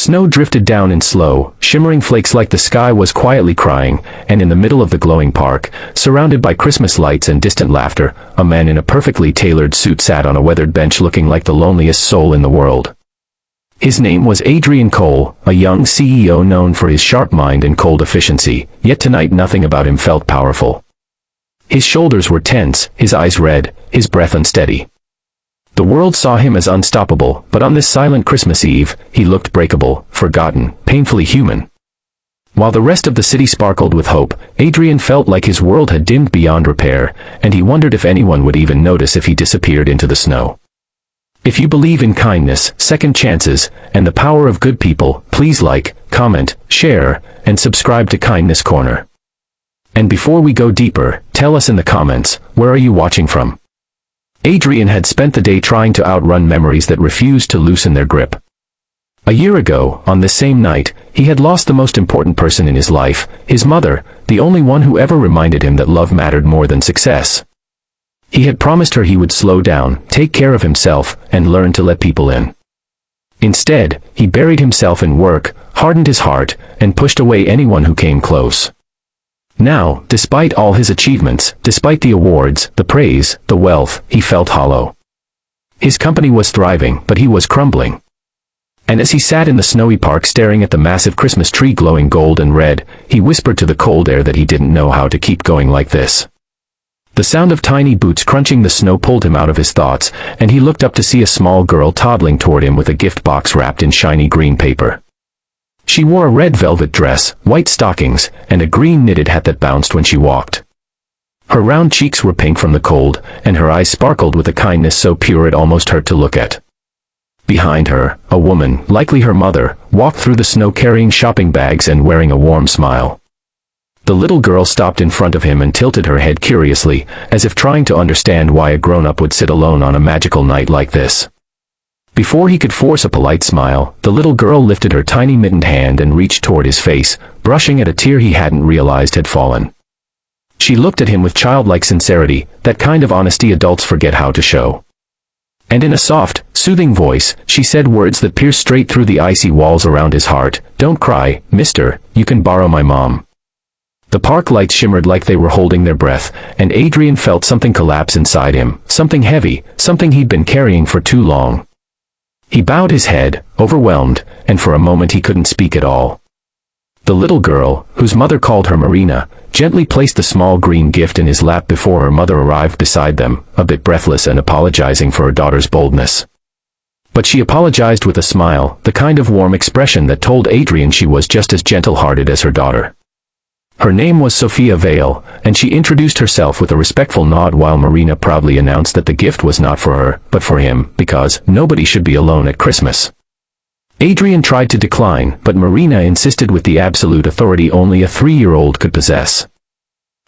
Snow drifted down in slow, shimmering flakes like the sky was quietly crying, and in the middle of the glowing park, surrounded by Christmas lights and distant laughter, a man in a perfectly tailored suit sat on a weathered bench looking like the loneliest soul in the world. His name was Adrian Cole, a young CEO known for his sharp mind and cold efficiency, yet tonight nothing about him felt powerful. His shoulders were tense, his eyes red, his breath unsteady. The world saw him as unstoppable, but on this silent Christmas Eve, he looked breakable, forgotten, painfully human. While the rest of the city sparkled with hope, Adrian felt like his world had dimmed beyond repair, and he wondered if anyone would even notice if he disappeared into the snow. If you believe in kindness, second chances, and the power of good people, please like, comment, share, and subscribe to Kindness Corner. And before we go deeper, tell us in the comments, where are you watching from? Adrian had spent the day trying to outrun memories that refused to loosen their grip. A year ago, on this same night, he had lost the most important person in his life, his mother, the only one who ever reminded him that love mattered more than success. He had promised her he would slow down, take care of himself, and learn to let people in. Instead, he buried himself in work, hardened his heart, and pushed away anyone who came close. Now, despite all his achievements, despite the awards, the praise, the wealth, he felt hollow. His company was thriving, but he was crumbling. And as he sat in the snowy park staring at the massive Christmas tree glowing gold and red, he whispered to the cold air that he didn't know how to keep going like this. The sound of tiny boots crunching the snow pulled him out of his thoughts, and he looked up to see a small girl toddling toward him with a gift box wrapped in shiny green paper. She wore a red velvet dress, white stockings, and a green knitted hat that bounced when she walked. Her round cheeks were pink from the cold, and her eyes sparkled with a kindness so pure it almost hurt to look at. Behind her, a woman, likely her mother, walked through the snow carrying shopping bags and wearing a warm smile. The little girl stopped in front of him and tilted her head curiously, as if trying to understand why a grown-up would sit alone on a magical night like this. Before he could force a polite smile, the little girl lifted her tiny mittened hand and reached toward his face, brushing at a tear he hadn't realized had fallen. She looked at him with childlike sincerity, that kind of honesty adults forget how to show. And in a soft, soothing voice, she said words that pierced straight through the icy walls around his heart. "Don't cry, mister, you can borrow my mom." The park lights shimmered like they were holding their breath, and Adrian felt something collapse inside him, something heavy, something he'd been carrying for too long. He bowed his head, overwhelmed, and for a moment he couldn't speak at all. The little girl, whose mother called her Marina, gently placed the small green gift in his lap before her mother arrived beside them, a bit breathless and apologizing for her daughter's boldness. But she apologized with a smile, the kind of warm expression that told Adrian she was just as gentle-hearted as her daughter. Her name was Sophia Vale, and she introduced herself with a respectful nod while Marina proudly announced that the gift was not for her, but for him, because nobody should be alone at Christmas. Adrian tried to decline, but Marina insisted with the absolute authority only a 3-year-old could possess.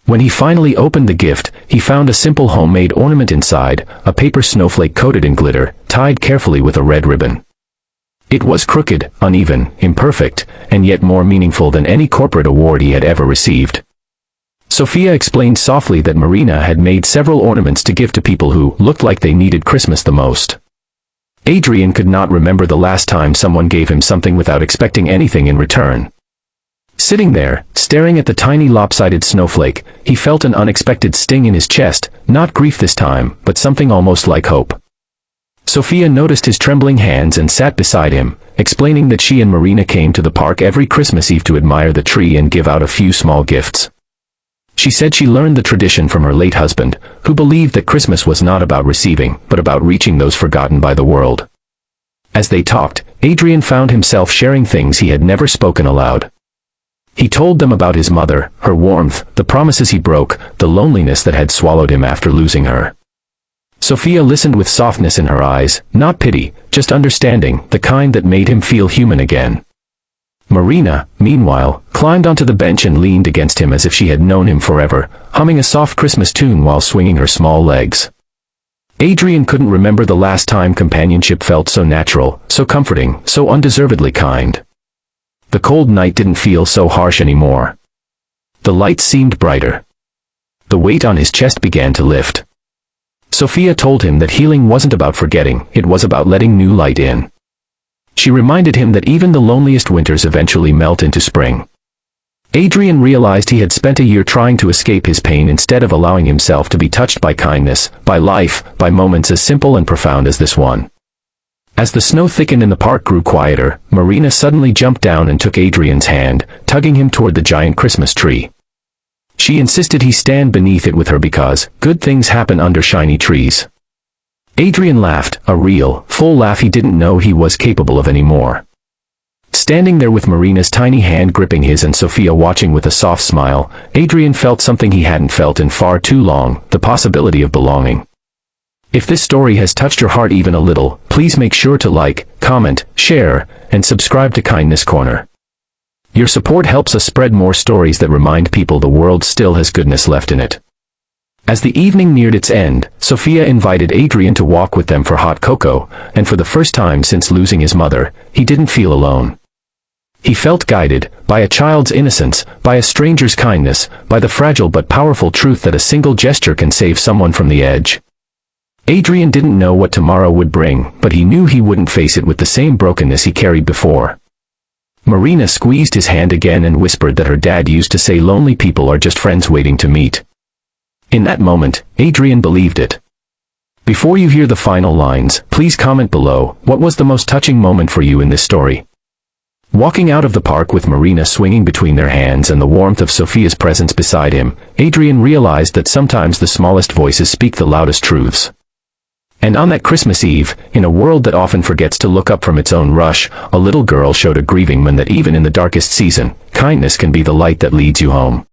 When he finally opened the gift, he found a simple homemade ornament inside, a paper snowflake coated in glitter, tied carefully with a red ribbon. It was crooked, uneven, imperfect, and yet more meaningful than any corporate award he had ever received. Sophia explained softly that Marina had made several ornaments to give to people who looked like they needed Christmas the most. Adrian could not remember the last time someone gave him something without expecting anything in return. Sitting there, staring at the tiny lopsided snowflake, he felt an unexpected sting in his chest, not grief this time, but something almost like hope. Sophia noticed his trembling hands and sat beside him, explaining that she and Marina came to the park every Christmas Eve to admire the tree and give out a few small gifts. She said she learned the tradition from her late husband, who believed that Christmas was not about receiving, but about reaching those forgotten by the world. As they talked, Adrian found himself sharing things he had never spoken aloud. He told them about his mother, her warmth, the promises he broke, the loneliness that had swallowed him after losing her. Sophia listened with softness in her eyes, not pity, just understanding, the kind that made him feel human again. Marina, meanwhile, climbed onto the bench and leaned against him as if she had known him forever, humming a soft Christmas tune while swinging her small legs. Adrian couldn't remember the last time companionship felt so natural, so comforting, so undeservedly kind. The cold night didn't feel so harsh anymore. The lights seemed brighter. The weight on his chest began to lift. Sophia told him that healing wasn't about forgetting, it was about letting new light in. She reminded him that even the loneliest winters eventually melt into spring. Adrian realized he had spent a year trying to escape his pain instead of allowing himself to be touched by kindness, by life, by moments as simple and profound as this one. As the snow thickened and the park grew quieter, Marina suddenly jumped down and took Adrian's hand, tugging him toward the giant Christmas tree. She insisted he stand beneath it with her because good things happen under shiny trees. Adrian laughed, a real, full laugh he didn't know he was capable of anymore. Standing there with Marina's tiny hand gripping his and Sophia watching with a soft smile, Adrian felt something he hadn't felt in far too long, the possibility of belonging. If this story has touched your heart even a little, please make sure to like, comment, share, and subscribe to Kindness Corner. Your support helps us spread more stories that remind people the world still has goodness left in it. As the evening neared its end, Sophia invited Adrian to walk with them for hot cocoa, and for the first time since losing his mother, he didn't feel alone. He felt guided, by a child's innocence, by a stranger's kindness, by the fragile but powerful truth that a single gesture can save someone from the edge. Adrian didn't know what tomorrow would bring, but he knew he wouldn't face it with the same brokenness he carried before. Marina squeezed his hand again and whispered that her dad used to say lonely people are just friends waiting to meet. In that moment, Adrian believed it. Before you hear the final lines, please comment below, what was the most touching moment for you in this story? Walking out of the park with Marina swinging between their hands and the warmth of Sophia's presence beside him, Adrian realized that sometimes the smallest voices speak the loudest truths. And on that Christmas Eve, in a world that often forgets to look up from its own rush, a little girl showed a grieving man that even in the darkest season, kindness can be the light that leads you home.